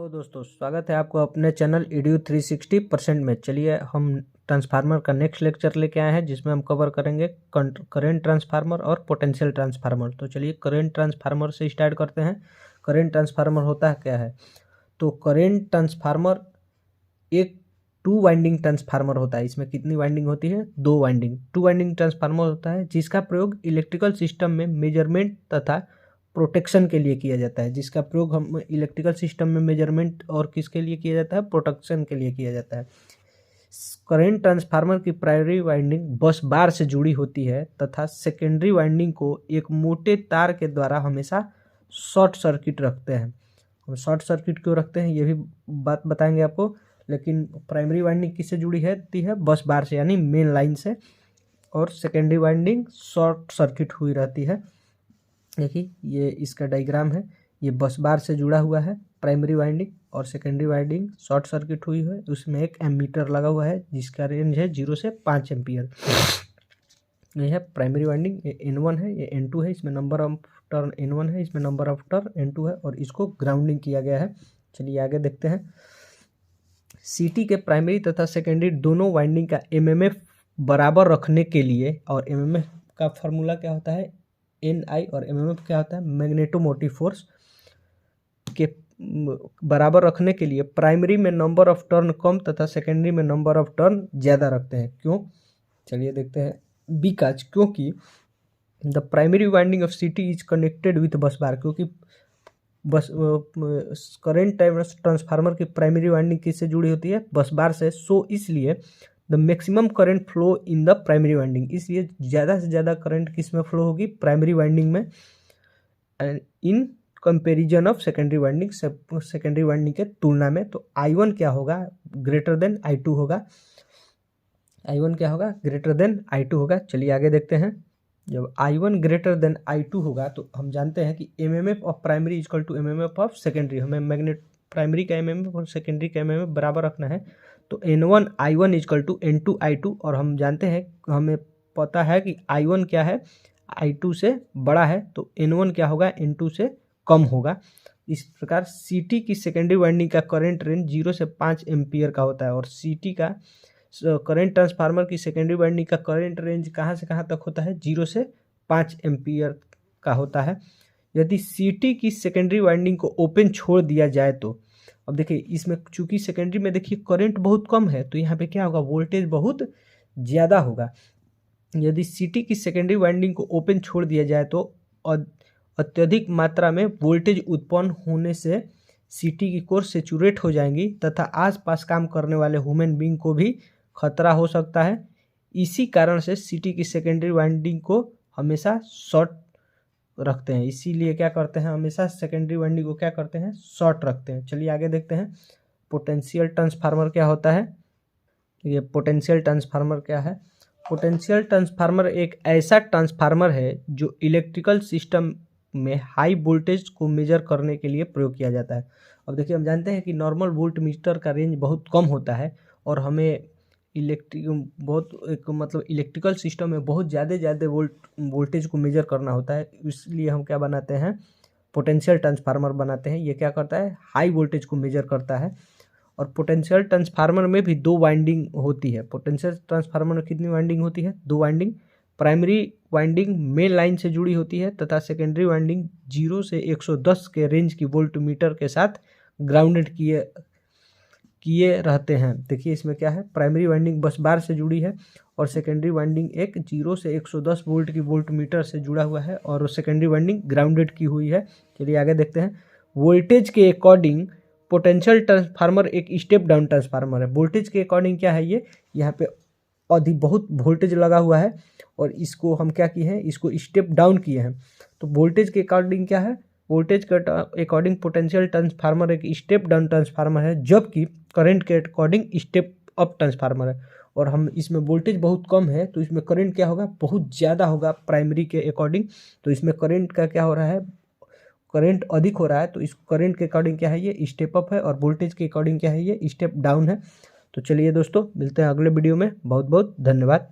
तो दोस्तों स्वागत है आपको अपने चैनल EDU 360% में। चलिए हम ट्रांसफार्मर का नेक्स्ट लेक्चर लेके आए हैं जिसमें हम कवर करेंगे करंट ट्रांसफार्मर और पोटेंशियल ट्रांसफार्मर। तो चलिए करंट ट्रांसफार्मर से स्टार्ट करते हैं। करंट ट्रांसफार्मर होता है क्या है? तो करंट ट्रांसफार्मर एक 2 वाइंडिंग ट्रांसफार्मर होता है। इसमें कितनी वाइंडिंग होती है? 2 वाइंडिंग। 2 वाइंडिंग ट्रांसफार्मर होता है जिसका प्रयोग इलेक्ट्रिकल सिस्टम में मेजरमेंट तथा प्रोटेक्शन के लिए किया जाता है। जिसका प्रयोग हम इलेक्ट्रिकल सिस्टम में मेजरमेंट और किसके लिए किया जाता है? प्रोटेक्शन के लिए किया जाता है। करंट ट्रांसफार्मर की प्राइमरी वाइंडिंग बस बार से जुड़ी होती है तथा सेकेंडरी वाइंडिंग को एक मोटे तार के द्वारा हमेशा शॉर्ट सर्किट रखते हैं। हम शॉर्ट सर्किट क्यों रखते हैं ये भी बात बताएंगे आपको, लेकिन प्राइमरी वाइंडिंग किससे जुड़ी है? बस बार से, यानी मेन लाइन से, और सेकेंडरी वाइंडिंग शॉर्ट सर्किट हुई रहती है। देखिए ये इसका डायग्राम है, ये बस बार से जुड़ा हुआ है प्राइमरी वाइंडिंग, और सेकेंडरी वाइंडिंग शॉर्ट सर्किट हुई है। उसमें एक एमीटर लगा हुआ है जिसका रेंज है 0 से 5 एम्पियर। ये है प्राइमरी वाइंडिंग, ये N1 है, ये N2 है, इसमें नंबर ऑफ टर्न N1 है, इसमें नंबर ऑफ टर्न N2 है, और इसको ग्राउंडिंग किया गया है। चलिए आगे देखते हैं। सीटी के प्राइमरी तथा सेकेंडरी दोनों वाइंडिंग का एमएमएफ बराबर रखने के लिए, और एमएमएफ का फार्मूला क्या होता है? NI, और एमएमएफ क्या होता है? मैग्नेटोमोटिव फोर्स के बराबर रखने के लिए प्राइमरी में नंबर ऑफ टर्न कम तथा सेकेंडरी में नंबर ऑफ टर्न ज़्यादा रखते हैं। क्यों? चलिए देखते हैं। बिकॉज, क्योंकि द प्राइमरी वाइंडिंग ऑफ सीटी इज कनेक्टेड विथ बस बार, क्योंकि बस करंट ट्रांसफार्मर की प्राइमरी वाइंडिंग किससे जुड़ी होती है? बस बार से। सो इसलिए the maximum current flow in the primary winding, इसलिए ज़्यादा से ज़्यादा करंट किस में फ्लो होगी? प्राइमरी वाइंडिंग में, in comparison of secondary winding, secondary winding के तुलना में। तो I1 क्या होगा? ग्रेटर देन I2 होगा। I1 क्या होगा? ग्रेटर देन I2 होगा। चलिए आगे देखते हैं। जब I1 ग्रेटर देन I2 होगा तो हम जानते हैं कि MMF of primary equal to MMF of secondary. हमें प्राइमरी का एमएमएफ और सेकेंडरी का एमएमएफ बराबर रखना है। तो N1 I1 equal to N2 I2, और हम जानते हैं, हमें पता है कि I1 क्या है? I2 से बड़ा है, तो N1 क्या होगा? N2 से कम होगा। इस प्रकार सीटी की सेकेंडरी वाइंडिंग का करंट रेंज 0 से 5 एम्पियर का होता है, और सीटी का करंट ट्रांसफार्मर की सेकेंडरी वाइंडिंग का करंट रेंज कहाँ से कहाँ तक होता है? 0 से 5 एम्पियर का होता है। यदि सीटी की सेकेंडरी वाइंडिंग को ओपन छोड़ दिया जाए तो, अब देखिए इसमें चूंकि सेकेंडरी में देखिए करंट बहुत कम है, तो यहाँ पे क्या होगा? वोल्टेज बहुत ज़्यादा होगा। यदि सीटी की सेकेंडरी वाइंडिंग को ओपन छोड़ दिया जाए तो अत्यधिक मात्रा में वोल्टेज उत्पन्न होने से सीटी की कोर सैचुरेट हो जाएंगी तथा आसपास काम करने वाले ह्यूमन बीइंग को भी खतरा हो सकता है। इसी कारण से सीटी की सेकेंडरी वाइंडिंग को हमेशा शॉर्ट रखते हैं। इसीलिए क्या करते हैं? हमेशा सेकेंडरी वाइंडिंग को क्या करते हैं? शॉर्ट रखते हैं। चलिए आगे देखते हैं। पोटेंशियल ट्रांसफार्मर क्या होता है? ये पोटेंशियल ट्रांसफार्मर क्या है? पोटेंशियल ट्रांसफार्मर एक ऐसा ट्रांसफार्मर है जो इलेक्ट्रिकल सिस्टम में हाई वोल्टेज को मेजर करने के लिए प्रयोग किया जाता है। अब देखिए हम जानते हैं कि नॉर्मल वोल्ट मीटर का रेंज बहुत कम होता है, और हमें इलेक्ट्रिकल सिस्टम में बहुत ज़्यादा वोल्टेज को मेजर करना होता है। इसलिए हम क्या बनाते हैं? पोटेंशियल ट्रांसफार्मर बनाते हैं। ये क्या करता है? हाई वोल्टेज को मेजर करता है। और पोटेंशियल ट्रांसफार्मर में भी 2 वाइंडिंग होती है। पोटेंशियल ट्रांसफार्मर में कितनी वाइंडिंग होती है? 2 winding. Primary winding main line से जुड़ी होती है तथा सेकेंडरी वाइंडिंग 0 से 110 के रेंज की वोल्ट मीटर के साथ ग्राउंडेड किए रहते हैं। देखिए इसमें क्या है? प्राइमरी वाइंडिंग बस बार से जुड़ी है, और सेकेंडरी वाइंडिंग एक 0 से 110 वोल्ट की वोल्ट मीटर से जुड़ा हुआ है, और सेकेंडरी वाइंडिंग ग्राउंडेड की हुई है। चलिए आगे देखते हैं। वोल्टेज के अकॉर्डिंग पोटेंशियल ट्रांसफार्मर एक स्टेप डाउन ट्रांसफार्मर है। वोल्टेज के अकॉर्डिंग क्या है? ये यहाँ पे बहुत वोल्टेज लगा हुआ है, और इसको हम क्या किए हैं? इसको स्टेप डाउन किए हैं। तो वोल्टेज के अकॉर्डिंग क्या है? वोल्टेज के अकॉर्डिंग पोटेंशियल ट्रांसफार्मर एक स्टेप डाउन ट्रांसफार्मर है, जबकि करंट के अकॉर्डिंग स्टेप अप ट्रांसफार्मर है। और हम इसमें वोल्टेज बहुत कम है, तो इसमें करंट क्या होगा? बहुत ज़्यादा होगा प्राइमरी के अकॉर्डिंग। तो इसमें करंट का क्या हो रहा है? करंट अधिक हो रहा है। तो इस करंट के अकॉर्डिंग क्या है? ये स्टेप अप है, और वोल्टेज के अकॉर्डिंग क्या है? ये स्टेप डाउन है। तो चलिए दोस्तों मिलते हैं अगले वीडियो में। बहुत बहुत धन्यवाद।